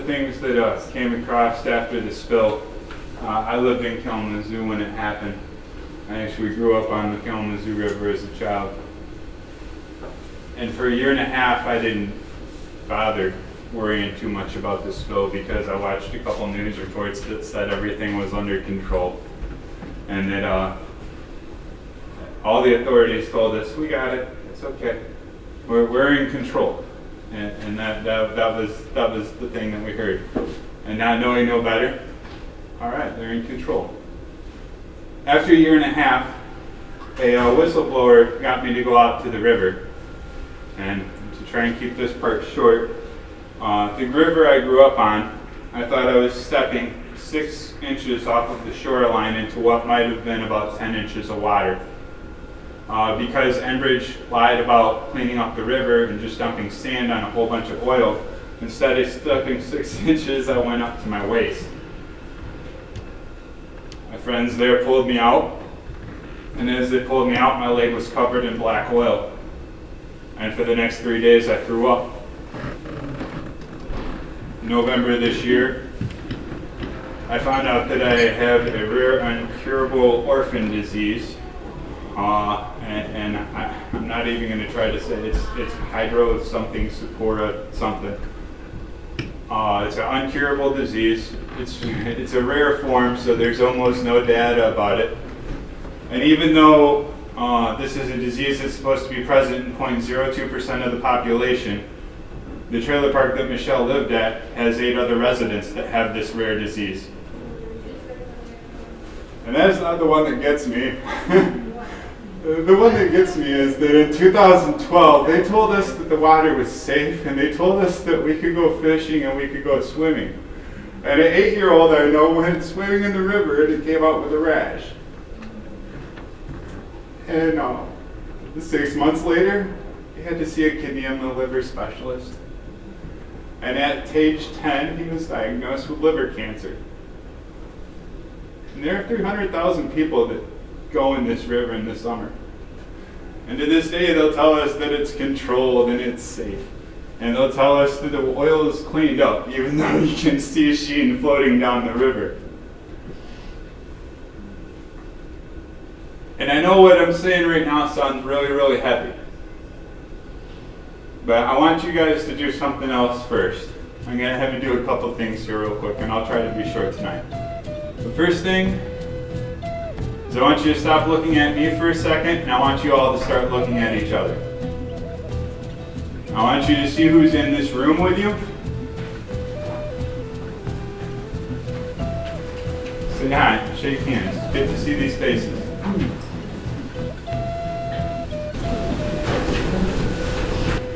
the things that came across after the spill. I lived in Kalamazoo when it happened. I actually grew up on the Kalamazoo River as a child. And for a year and a half, I didn't bother worrying too much about the spill because I watched a couple news reports that said everything was under control. And that all the authorities told us, we got it, it's okay. We're in control. And that was the thing that we heard. And not knowing no better, all right, they're in control. After a year and a half, a whistleblower got me to go out to the river. And to try and keep this part short, the river I grew up on, I thought I was stepping 6 inches off of the shoreline into what might have been about 10 inches of water. Because Enbridge lied about cleaning up the river and just dumping sand on a whole bunch of oil, instead of stepping 6 inches, I went up to my waist. My friends there pulled me out, and as they pulled me out, my leg was covered in black oil. And for the next 3 days, I threw up. In November this year, I found out that I have a rare, incurable orphan disease. And I'm not even going to try to say it's hydro something supporta something. It's an uncurable disease. It's a rare form, so there's almost no data about it. And even though this is a disease that's supposed to be present in 0.02% of the population, the trailer park that Michelle lived at has 8 other residents that have this rare disease. And that's not the one that gets me. The one that gets me is that in 2012, they told us that the water was safe, and they told us that we could go fishing and we could go swimming. And an 8-year-old I know went swimming in the river and it came out with a rash. And 6 months later, he had to see a kidney and a liver specialist. And at age 10, he was diagnosed with liver cancer. And there are 300,000 people that go in this river in the summer. And to this day, they'll tell us that it's controlled and it's safe. And they'll tell us that the oil is cleaned up, even though you can see a sheen floating down the river. And I know what I'm saying right now sounds really, really heavy. But I want you guys to do something else first. I'm going to have you do a couple things here real quick, and I'll try to be short tonight. The first thing is I want you to stop looking at me for a second, and I want you all to start looking at each other. I want you to see who's in this room with you. Say hi, shake hands. Good to see these faces.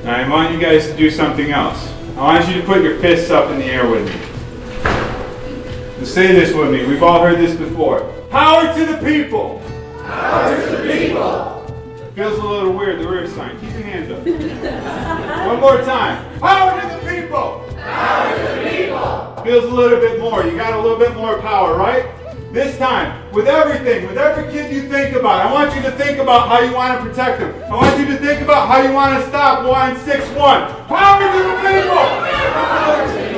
Now I want you guys to do something else. I want you to put your fists up in the air with me. And say this with me. We've all heard this before. Power to the people! Power to the people! Feels a little weird, the weird sign. Keep your hands up. One more time. Power to the people! Power to the people! Feels a little bit more. You got a little bit more power, right? This time, with everything, with every kid you think about, I want you to think about how you want to protect them. I want you to think about how you want to stop Line 6-1. Power to the people! Power to the people!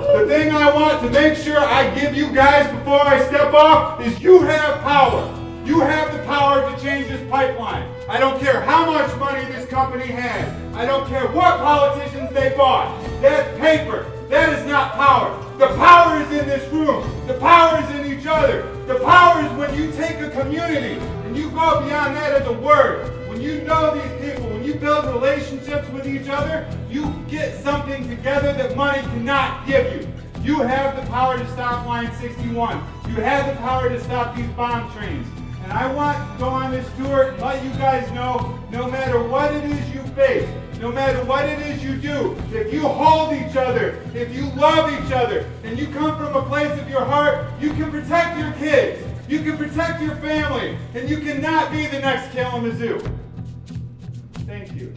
The thing I want to make sure I give you guys before I step off is you have power. You have the power to change this pipeline. I don't care how much money this company has. I don't care what politicians they bought. That's paper. That is not power. The power is in this room. The power is in each other. The power is when you take a community and you go beyond that as a word. When you know these people, when you build relationships with each other, you get something together that money cannot give you. You have the power to stop Line 61. You have the power to stop these bomb trains. And I want to go on this tour and let you guys know, no matter what it is you face, no matter what it is you do, if you hold each other, if you love each other, and you come from a place of your heart, you can protect your kids, you can protect your family, and you cannot be the next Kalamazoo. Thank you.